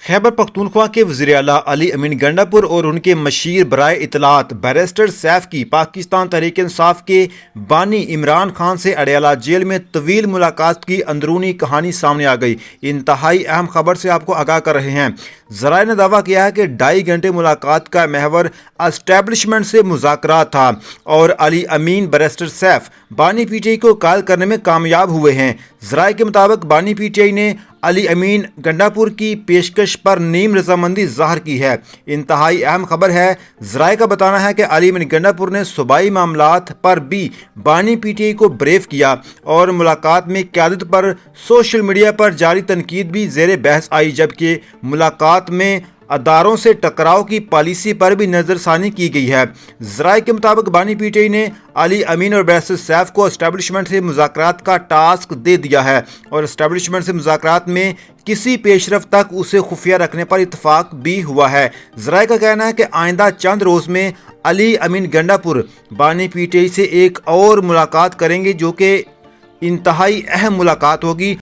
खैबर पख्तूनख्वा के वज़ीर आला अली अमीन गंडापुर और उनके मशीर बराए इतलात बैरिस्टर सैफ की पाकिस्तान तहरीक इंसाफ के बानी इमरान खान से अडयाला जेल में तवील मुलाकात की अंदरूनी कहानी सामने आ गई। इंतहाई अहम खबर से आपको आगाह कर रहे हैं। ज़राए ने दावा किया है कि 2.5 घंटे मुलाकात का महवर एस्टेब्लिशमेंट से मुज़ाकरात था और अली अमीन बैरिस्टर सैफ बानी पीटीआई को कॉल करने में कामयाब हुए हैं। ज़राए के मुताबिक बानी पीटीआई ने अली अमीन गंडापुर की पेशकश पर नीम रजामंदी ज़ाहिर की है। इंतहाई अहम खबर है। ज़राए का बताना है कि अली अमीन गंडापुर ने सूबाई मामलात पर भी बानी पीटीआई को ब्रेव किया और मुलाकात में क़यादत पर सोशल मीडिया पर जारी तनकीद भी ज़ेर बहस आई, जबकि मुलाकात में अदारों से टकराव की पॉलिसी पर भी नज़रसानी की गई है। ज़राए के मुताबिक बानी पीटीआई ने अली अमीन और बैरिस्टर सैफ को एस्टेब्लिशमेंट से मुज़ाकरात का टास्क दे दिया है और एस्टेब्लिशमेंट से मुज़ाकरात में किसी पेशरफ तक उसे खुफिया रखने पर इत्तफाक भी हुआ है। ज़राए का कहना है कि आइंदा चंद रोज़ में अली अमीन गंडापुर बानी पीटीआई से एक और मुलाकात करेंगे, जो कि इंतहाई अहम मुलाकात होगी।